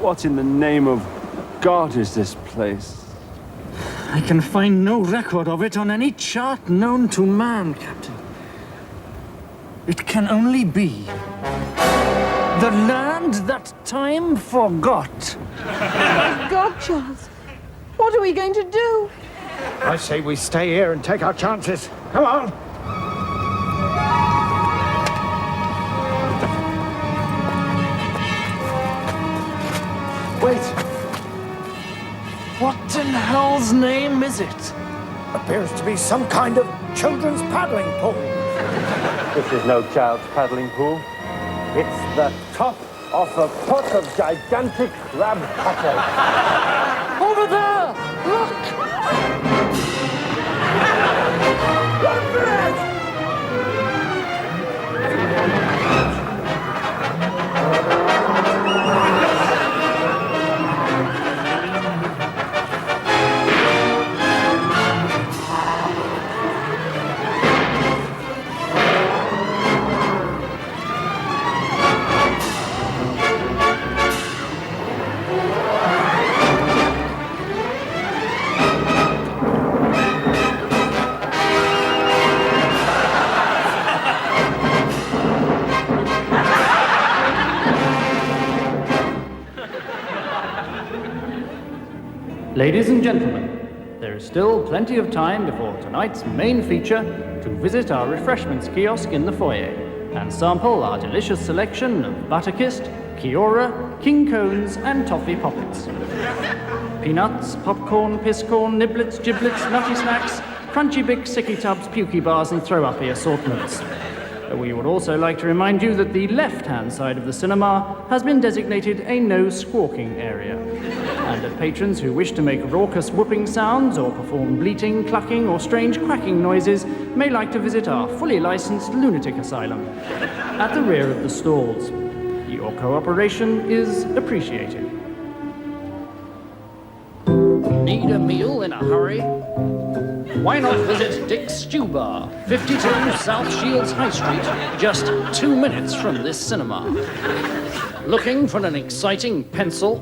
What in the name of God is this place? I can find no record of it on any chart known to man, Captain. It can only be the land that time forgot. My God, Charles. What are we going to do? I say we stay here and take our chances. Come on. Wait. What in hell's name is it? Appears to be some kind of children's paddling pool. This is no child's paddling pool. It's the top of a pot of gigantic crab potted. Over there! Look! Run for it! Ladies and gentlemen, there is still plenty of time before tonight's main feature to visit our refreshments kiosk in the foyer and sample our delicious selection of Butterkist, Kiora, King Cones, and Toffee Poppets. Peanuts, popcorn, pisscorn, niblets, giblets, nutty snacks, crunchy big sicky tubs, pukey bars, and throw-uppy assortments. We would also like to remind you that the left-hand side of the cinema has been designated a no-squawking area, and that patrons who wish to make raucous whooping sounds or perform bleating, clucking, or strange cracking noises may like to visit our fully licensed lunatic asylum at the rear of the stalls. Your cooperation is appreciated. Need a meal in a hurry? Why not visit Dick's Stew Bar, 52 South Shields High Street, just 2 minutes from this cinema? Looking for an exciting pencil?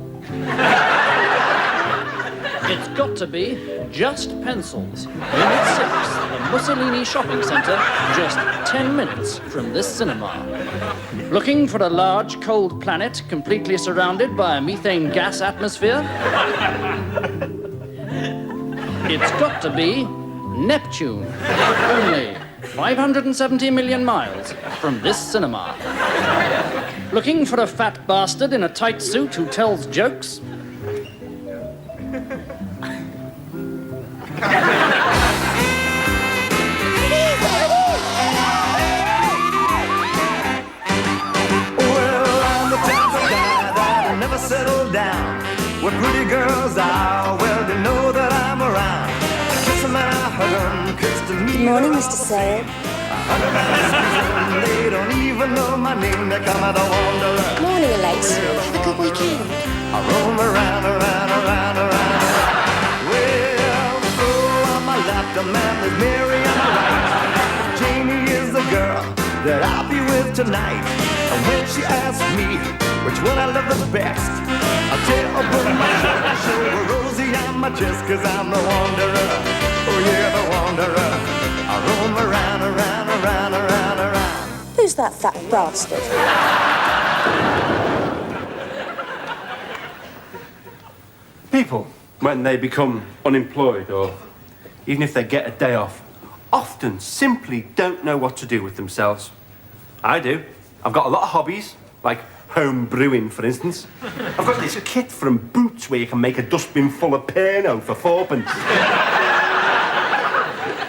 It's got to be Just Pencils, Unit 6, the Mussolini Shopping Centre, just 10 minutes from this cinema. Looking for a large, cold planet completely surrounded by a methane gas atmosphere? It's got to be Neptune, only 570 million miles from this cinema. Looking for a fat bastard in a tight suit who tells jokes? Settle down where pretty girls are. Well, they know that I'm around. I kiss them and I hug them, kiss to me. Good morning, Mr. Sayle. They don't even know my name. They come out a wanderer. Morning, Alexei. Have a good weekend. I roam around. Well, so on my left, a man with Mary on my right. Jamie is the girl that I'll be with tonight. And when she asks me which one I love the best, I'll tell her my shirt, show her Rosie on my chest, 'cause I'm the wanderer, oh yeah, the wanderer. I roam around. Who's that fat bastard? People, when they become unemployed or even if they get a day off, often simply don't know what to do with themselves. I do. I've got a lot of hobbies, like home brewing, for instance. I've got this kit from Boots where you can make a dustbin full of Pernod for 4p.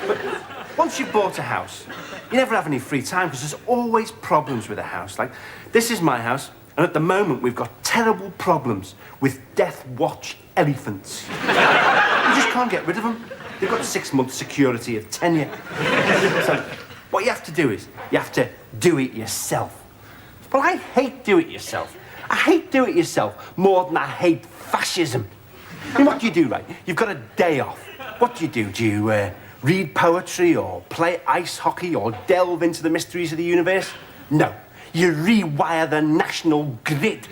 But once you've bought a house, you never have any free time because there's always problems with a house. Like, this is my house, and at the moment we've got terrible problems with Death Watch elephants. You just can't get rid of them. They've got 6 months security of tenure. So what you have to do is, you have to do it yourself. But I hate do-it-yourself. I hate do-it-yourself more than I hate fascism. And what do you do, right? You've got a day off. What do? Do you read poetry or play ice hockey or delve into the mysteries of the universe? No. You rewire the national grid.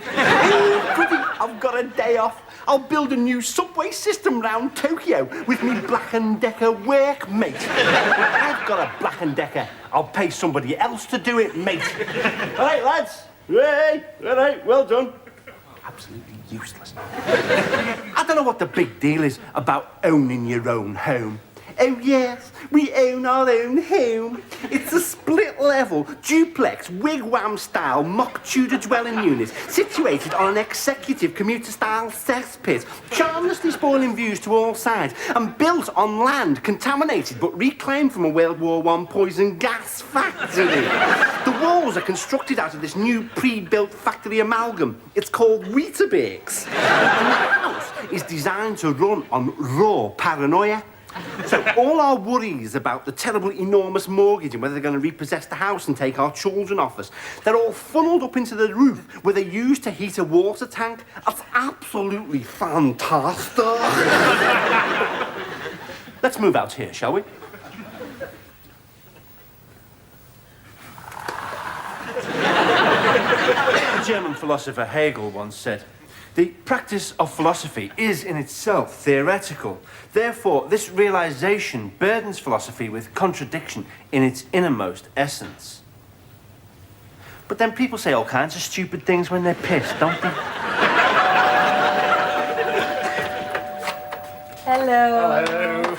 I've got a day off. I'll build a new subway system round Tokyo with me Black & Decker workmate. I've got a Black & Decker. I'll pay somebody else to do it, mate. All right, lads. Hey, all right, well done. Absolutely useless. I don't know what the big deal is about owning your own home. Oh yes, we own our own home. It's a split-level, duplex, wigwam-style, mock Tudor dwelling unit situated on an executive commuter-style cesspit, charmlessly spoiling views to all sides, and built on land contaminated but reclaimed from a World War I poison gas factory. The walls are constructed out of this new pre-built factory amalgam. It's called Weetabix. And the house is designed to run on raw paranoia. So all our worries about the terrible, enormous mortgage and whether they're going to repossess the house and take our children off us, they're all funneled up into the roof where they're used to heat a water tank. That's absolutely fantastic. Let's move out here, shall we? The German philosopher Hegel once said, "The practice of philosophy is in itself theoretical. Therefore, this realization burdens philosophy with contradiction in its innermost essence." But then people say all kinds of stupid things when they're pissed, don't they? Hello. Hello.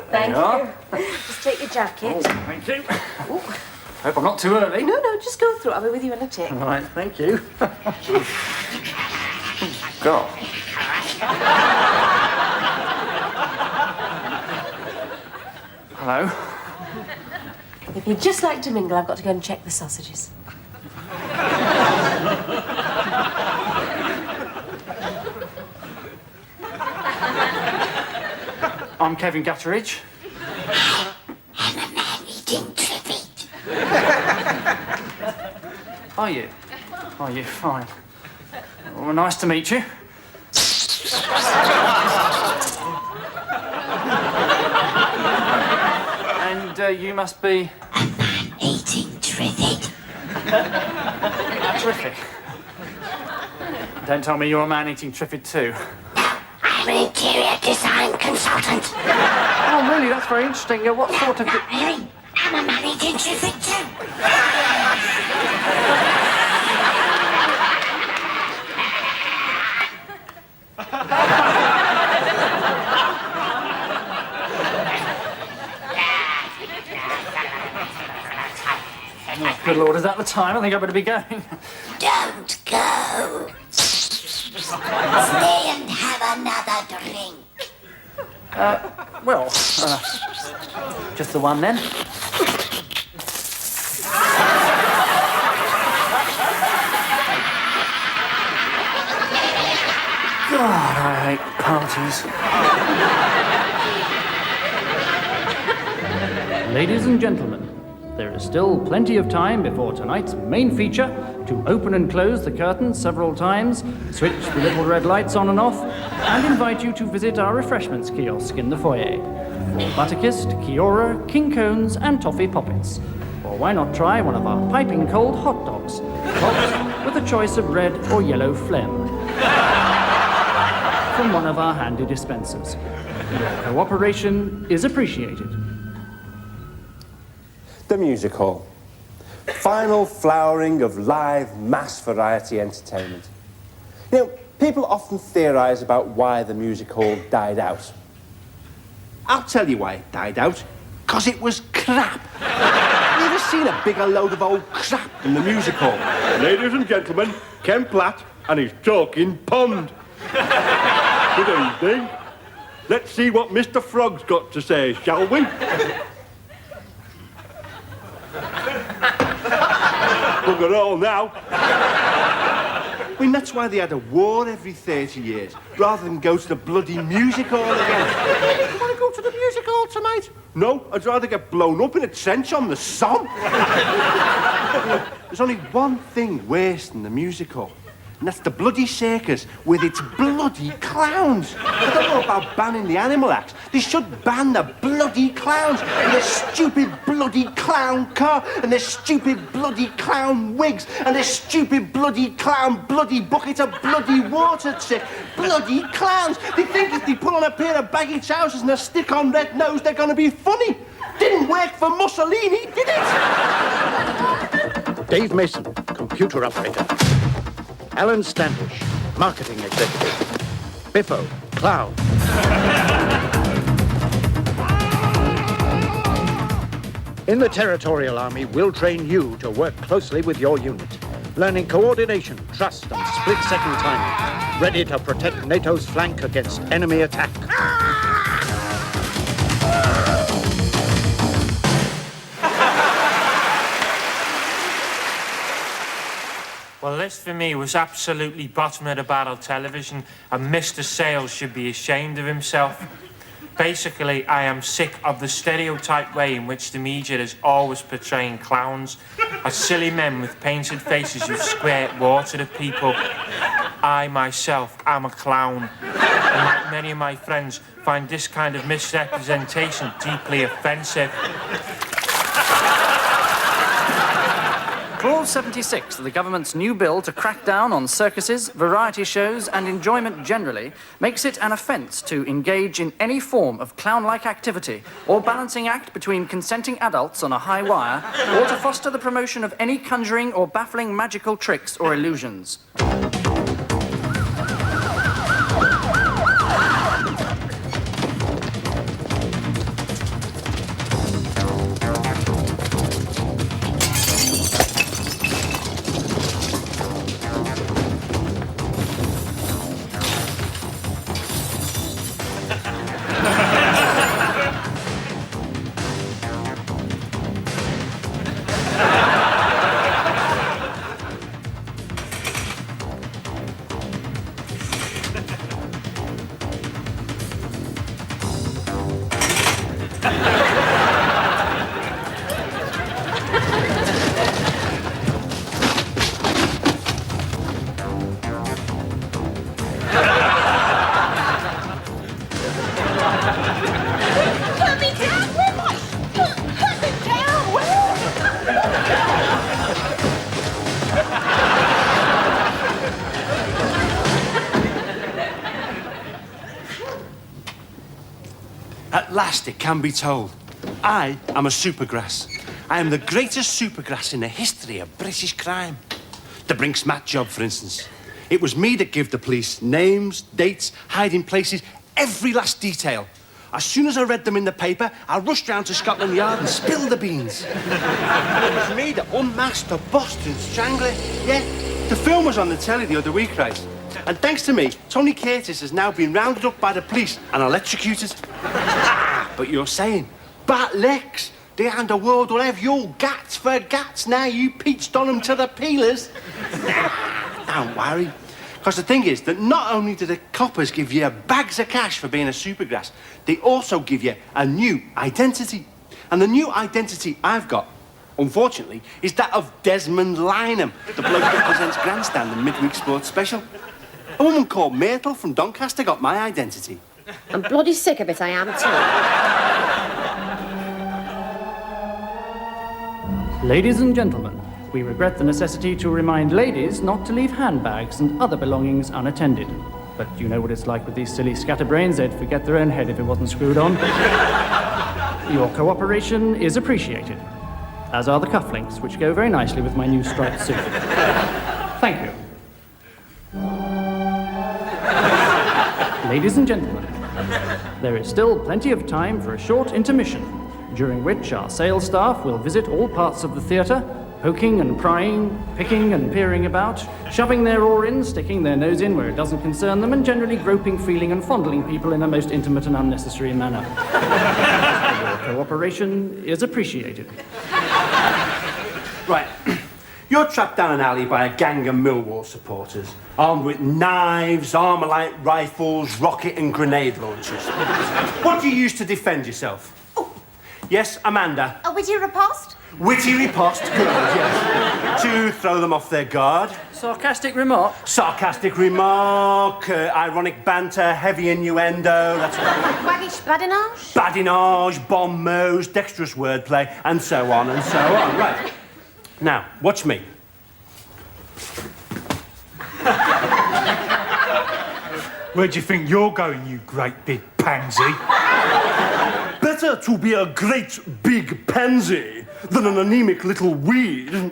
Thank There you. Just take your jacket. Oh, thank you. Hope I'm not too early. No, just go through. I'll be with you in a tick. Right, thank you. God. Hello. If you'd just like to mingle, I've got to go and check the sausages. I'm Kevin Gutteridge. I'm a man eating trivet. Are you? Are you? Fine. Well, nice to meet you. And you must be... A man eating trivet. Terrific. Don't tell me you're a man eating trivet too. I'm an interior design consultant. Oh, really? That's very interesting. What sort of... Really? I'm a man eating trivet too. Good Lord, is that the time? I think I better be going. Don't go. Stay and have another drink. Well, just the one then. God, I hate parties. Ladies and gentlemen, there is still plenty of time before tonight's main feature to open and close the curtains several times, switch the little red lights on and off, and invite you to visit our refreshments kiosk in the foyer for Butterkist, Kiora, King Cones, and Toffee Poppets. Or why not try one of our piping cold hot dogs, topped with a choice of red or yellow phlegm from one of our handy dispensers. Your cooperation is appreciated. The music hall. Final flowering of live mass variety entertainment. You know, people often theorise about why the music hall died out. I'll tell you why it died out. 'Cause it was crap. You ever seen a bigger load of old crap in the music hall? Ladies and gentlemen, Ken Platt and his talking pond. Good evening. Let's see what Mr. Frog's got to say, shall we? Bugger all now. I mean, that's why they had a war every 30 years, rather than go to the bloody music hall again. You want to go to the music hall tonight? No, I'd rather get blown up in a trench on the Somme. There's only one thing worse than the music hall. and that's the bloody circus with its bloody clowns. I don't know about banning the animal acts. They should ban the bloody clowns and their stupid bloody clown car and their stupid bloody clown wigs and their stupid bloody clown bloody bucket of bloody water trick. Bloody clowns. They think if they put on a pair of baggy trousers and a stick-on red nose, they're going to be funny. Didn't work for Mussolini, did it? Dave Mason, computer operator. Alan Standish, marketing executive. Biffo, clown. In the Territorial Army, we'll train you to work closely with your unit, learning coordination, trust, and split-second timing, ready to protect NATO's flank against enemy attack. Well, this for me was absolutely bottom of the barrel television, and Mr. Sayle should be ashamed of himself. Basically, I am sick of the stereotyped way in which the media is always portraying clowns as silly men with painted faces who squirt water at people. I myself am a clown, and like many of my friends, find this kind of misrepresentation deeply offensive. Clause 76 of the government's new bill to crack down on circuses, variety shows and enjoyment generally makes it an offence to engage in any form of clown-like activity or balancing act between consenting adults on a high wire or to foster the promotion of any conjuring or baffling magical tricks or illusions. At last it can be told. I am a supergrass. I am the greatest supergrass in the history of British crime. The Brinks-Matt job, for instance. It was me that gave the police names, dates, hiding places, every last detail. As soon as I read them in the paper, I rushed round to Scotland Yard and spilled the beans. And it was me that unmasked the Boston Strangler. Yeah, the film was on the telly the other week, right? And thanks to me, Tony Curtis has now been rounded up by the police and electrocuted. But you're saying, bat licks, the underworld will have your guts for guts now you peached on them to the peelers. Don't worry. Because the thing is that not only do the coppers give you bags of cash for being a supergrass, they also give you a new identity. And the new identity I've got, unfortunately, is that of Desmond Lynham, the bloke that presents Grandstand and Midweek Sports Special. A woman called Myrtle from Doncaster got my identity. I'm bloody sick of it, I am too. Ladies and gentlemen, we regret the necessity to remind ladies not to leave handbags and other belongings unattended. But you know what it's like with these silly scatterbrains, they'd forget their own head if it wasn't screwed on. Your cooperation is appreciated, as are the cufflinks, which go very nicely with my new striped suit. Thank you. Ladies and gentlemen, there is still plenty of time for a short intermission, during which our sales staff will visit all parts of the theatre, poking and prying, picking and peering about, shoving their oar in, sticking their nose in where it doesn't concern them, and generally groping, feeling and fondling people in a most intimate and unnecessary manner. Your cooperation is appreciated. Right. You're trapped down an alley by a gang of Millwall supporters, armed with knives, Armalite rifles, rocket and grenade launchers. What do you use to defend yourself? Oh. Yes, Amanda? A witty riposte? Witty riposte, good, yes. to throw them off their guard. Sarcastic remark? Sarcastic remark, ironic banter, heavy innuendo, that's right. Waggish badinage? Badinage, bon mots, dexterous wordplay, and so on and so on. Right. Now, watch me. Where do you think you're going, you great big pansy? Better to be a great big pansy than an anemic little weed.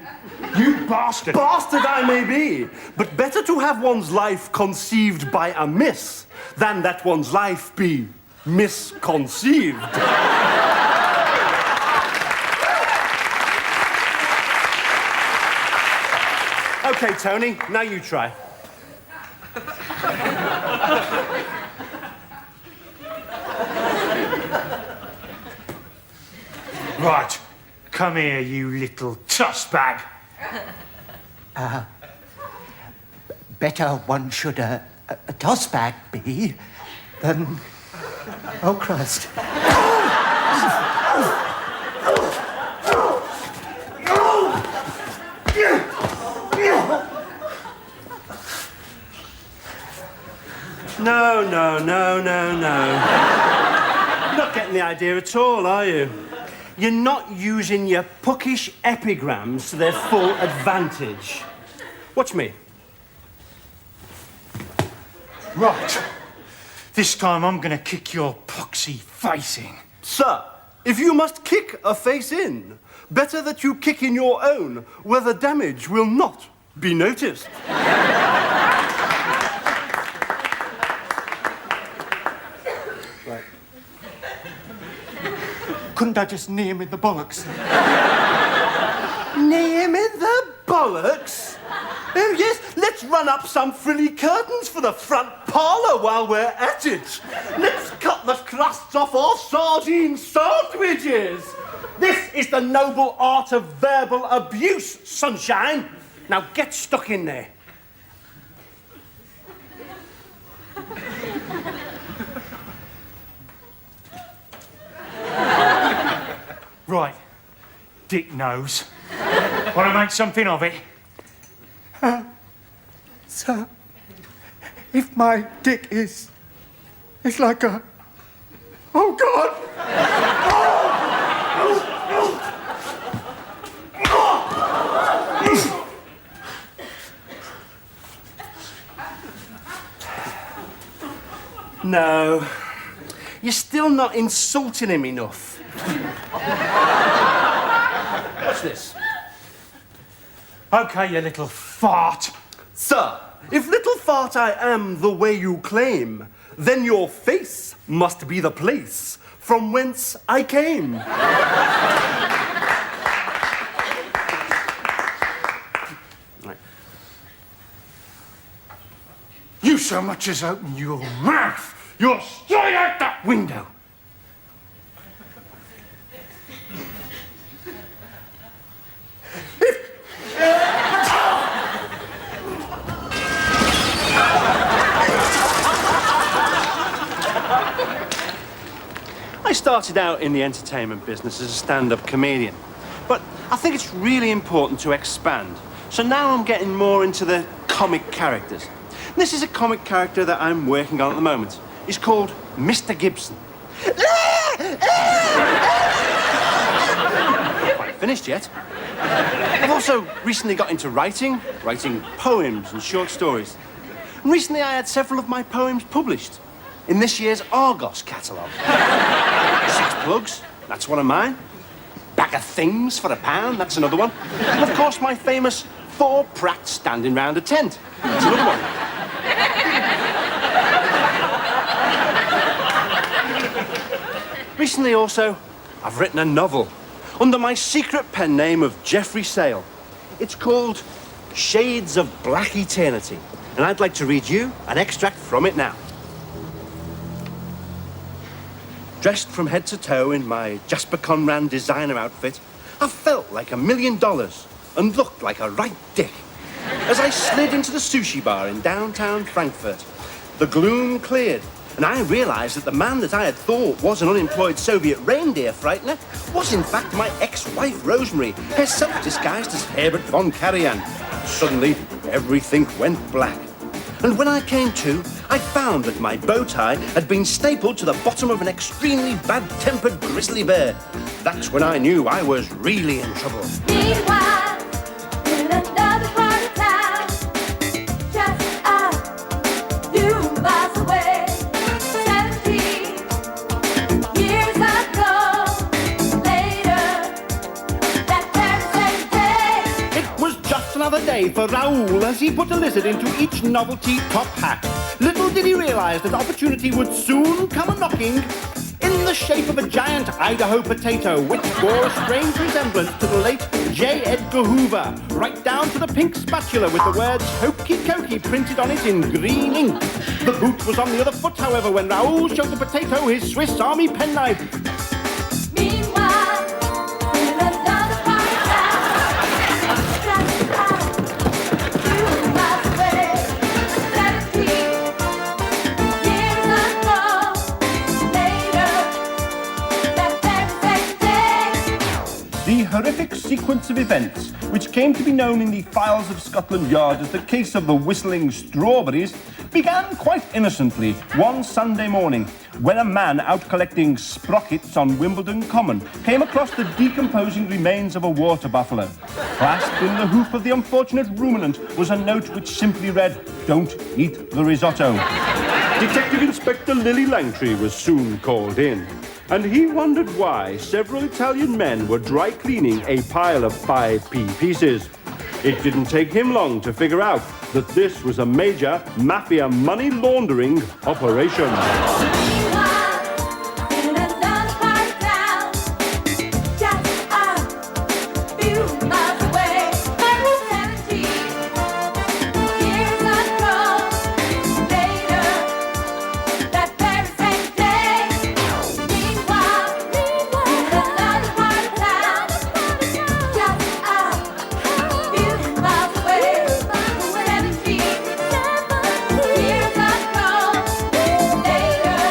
You bastard! Bastard I may be, but better to have one's life conceived by a miss than that one's life be misconceived. Okay, Tony, now you try. Right, come here, you little tossbag. Better one should a tossbag be than... Oh, Christ. No. You're not getting the idea at all, are you? You're not using your puckish epigrams to their full advantage. Watch me. Right. This time I'm gonna kick your poxy face in. Sir, if you must kick a face in, better that you kick in your own, where the damage will not be noticed. Couldn't I just knee him in the bollocks? Knee him in the bollocks? Oh, yes, let's run up some frilly curtains for the front parlour while we're at it. Let's cut the crusts off our sardine sandwiches. This is the noble art of verbal abuse, sunshine. Now get stuck in there. Right, dick nose. Want to make something of it? Sir, if my dick is like a... Oh, God! No, you're still not insulting him enough. What's this? Okay, you little fart. Sir, if little fart I am the way you claim, then your face must be the place from whence I came. Right. You so much as open your mouth, you're straight out that window. I started out in the entertainment business as a stand-up comedian, but I think it's really important to expand. So now I'm getting more into the comic characters. This is a comic character that I'm working on at the moment. He's called Mr. Gibson. Not quite finished yet. I've also recently got into writing poems and short stories. And recently I had several of my poems published in this year's Argos catalogue. 6 plugs, that's one of mine. Bag of things for £1, that's another one. And of course my famous 4 prats standing round a tent. That's another one. Recently also, I've written a novel under my secret pen name of Geoffrey Sayle. It's called Shades of Black Eternity, and I'd like to read you an extract from it now. Dressed from head to toe in my Jasper Conran designer outfit, I felt like $1 million and looked like a right dick as I slid into the sushi bar in downtown Frankfurt. The gloom cleared And I realised that the man that I had thought was an unemployed Soviet reindeer frightener was in fact my ex-wife Rosemary, herself disguised as Herbert von Karajan. Suddenly, everything went black. And when I came to, I found that my bow tie had been stapled to the bottom of an extremely bad-tempered grizzly bear. That's when I knew I was really in trouble. Meanwhile, in another part of town, just a few miles away, 17 years ago, later, that very same day. It was just another day for Raoul as he put a lizard into each novelty top hat. Little did he realise that opportunity would soon come a-knocking in the shape of a giant Idaho potato, which bore a strange resemblance to the late J. Edgar Hoover, right down to the pink spatula with the words Hokey Cokey printed on it in green ink. The boot was on the other foot, however, when Raoul showed the potato his Swiss Army penknife. Meanwhile, in another part of town, just a few miles away, 17 years ago, later, that very same day. The horrific sequence of events, which came to be known in the files of Scotland Yard as the case of the whistling strawberries, began quite innocently one Sunday morning when a man out collecting sprockets on Wimbledon Common came across the decomposing remains of a water buffalo. Clasped in the hoof of the unfortunate ruminant was a note which simply read, "Don't eat the risotto." Detective Inspector Lily Langtry was soon called in, and he wondered why several Italian men were dry cleaning a pile of 5p pieces. It didn't take him long to figure out that this was a major mafia money laundering operation. Meanwhile, in another part of town, just a few miles away, 17 years ago, later, that very same day. Meanwhile, in another part of town, just a few miles away, 17 years ago, later,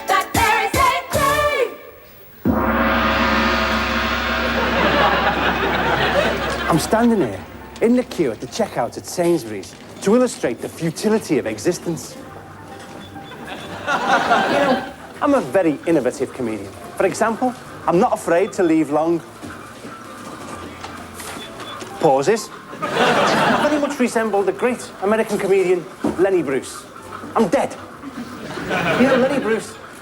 that very same day. I'm standing here in the queue at the checkout at Sainsbury's to illustrate the futility of existence. You know, I'm a very innovative comedian. For example, I'm not afraid to leave long pauses. I very much resemble the great American comedian Lenny Bruce. I'm dead. You know,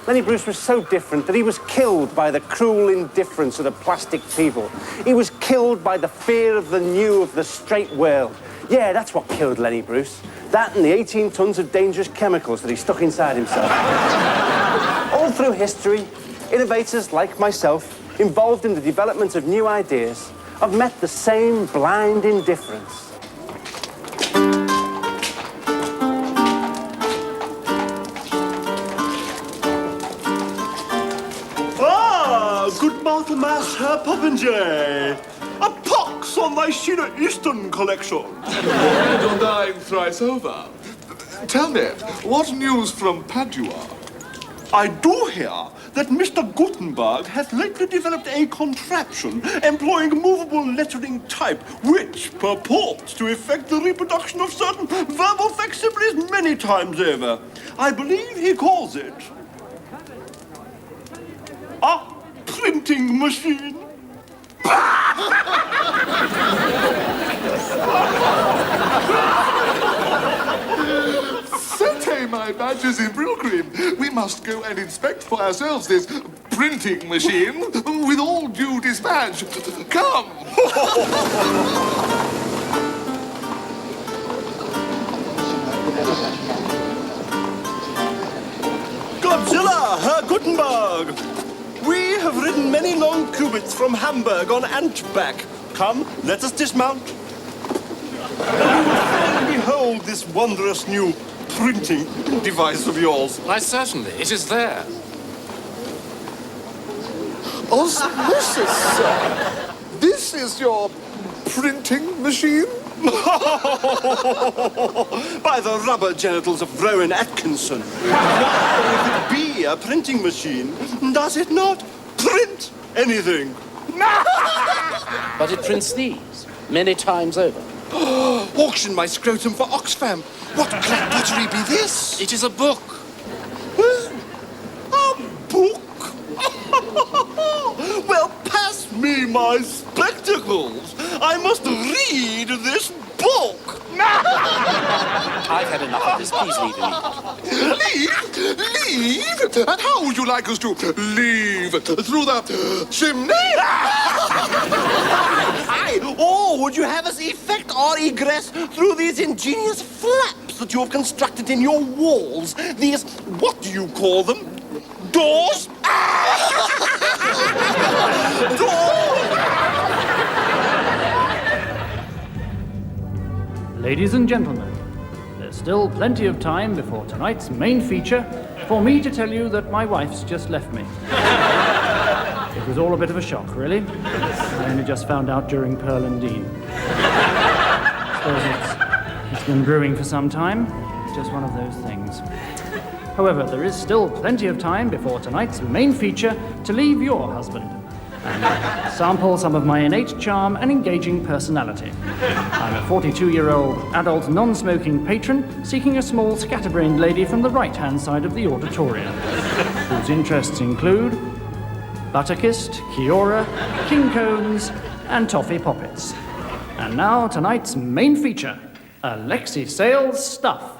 Lenny Bruce was so different that he was killed by the cruel indifference of the plastic people. He was killed by the fear of the new of the straight world. Yeah, that's what killed Lenny Bruce. That and the 18 tons of dangerous chemicals that he stuck inside himself. All through history, innovators like myself, involved in the development of new ideas, have met the same blind indifference. Good Marthamas, Herr Popinjay. A pox on thy Sheila Easton collection. You're dying thrice over. Tell me, what news from Padua? I do hear that Mr. Gutenberg has lately developed a contraption employing movable lettering type which purports to effect the reproduction of certain verbal facsimiles many times over. I believe he calls it a printing machine. Sante, my badges in brill cream. We must go and inspect for ourselves this printing machine with all due dispatch. Come! Godzilla, Herr Gutenberg! We have ridden many long cubits from Hamburg on Antback. Come, let us dismount. And behold this wondrous new printing device of yours. Why, certainly. It is there. Osmosis, sir. This is your printing machine? By the rubber genitals of Rowan Atkinson. Why, if it be a printing machine, does it not print anything? But it prints these many times over. Auction my scrotum for Oxfam. What clapbuttery be this? It is a book. A book? Well, pass me my spectacles. I must read this book. I've had enough of this. Please leave immediately. Leave? And how would you like us to leave? Through the chimney? Aye, or would you have us effect our egress through these ingenious flaps that you have constructed in your walls? These, what do you call them? Doors? Ladies and gentlemen, there's still plenty of time before tonight's main feature for me to tell you that my wife's just left me. It was all a bit of a shock, really. I only just found out during Pearl and Dean. I suppose it's been brewing for some time. Just one of those things. However, there is still plenty of time before tonight's main feature to leave your husband and sample some of my innate charm and engaging personality. I'm a 42-year-old adult non-smoking patron seeking a small scatterbrained lady from the right-hand side of the auditorium, whose interests include Butterkist, Kiora, King Cones, and Toffee Poppets. And now, tonight's main feature, Alexei Sayle's Stuff.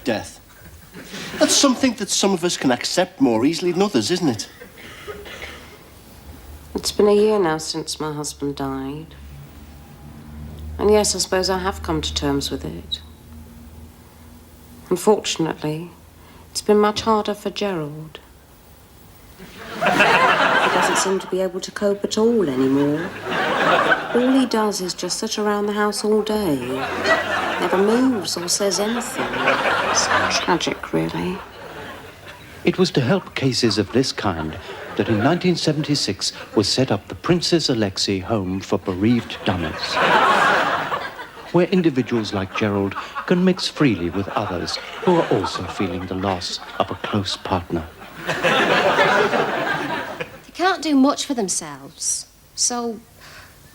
Death. That's something that some of us can accept more easily than others, isn't it? It's been a year now since my husband died. And yes, I suppose I have come to terms with it. Unfortunately, it's been much harder for Gerald. He doesn't seem to be able to cope at all anymore. All he does is just sit around the house all day. Never moves or says anything. It's tragic, really. It was to help cases of this kind that in 1976 was set up the Princess Alexei Home for Bereaved Dummies, where individuals like Gerald can mix freely with others who are also feeling the loss of a close partner. They can't do much for themselves, so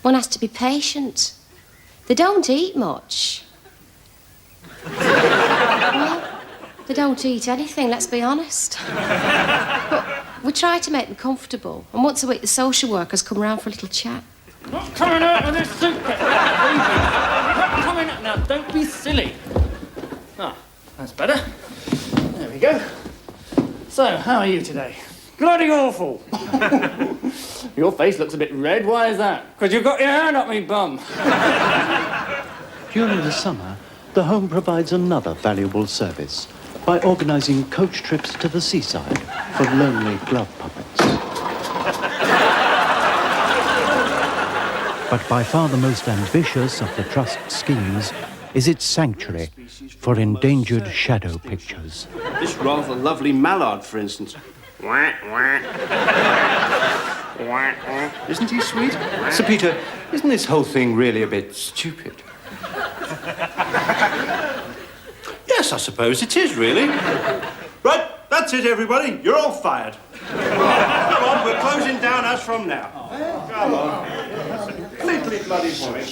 one has to be patient. They don't eat much. Well, they don't eat anything, let's be honest. But we try to make them comfortable, and once a week the social workers come round for a little chat. Not coming out of this suitcase! Not coming out now, don't be silly. Ah, that's better. There we go. So, how are you today? Bloody awful! Your face looks a bit red, why is that? Because you've got your hand up me bum. During the summer, the home provides another valuable service by organising coach trips to the seaside for lonely glove puppets. But by far the most ambitious of the Trust schemes is its sanctuary for endangered shadow pictures. This rather lovely mallard, for instance. Isn't he sweet? Sir Peter, isn't this whole thing really a bit stupid? Yes, I suppose it is, really. Right, that's it, everybody. You're all fired. Come on, we're closing down as from now. Come on. Completely bloody boy.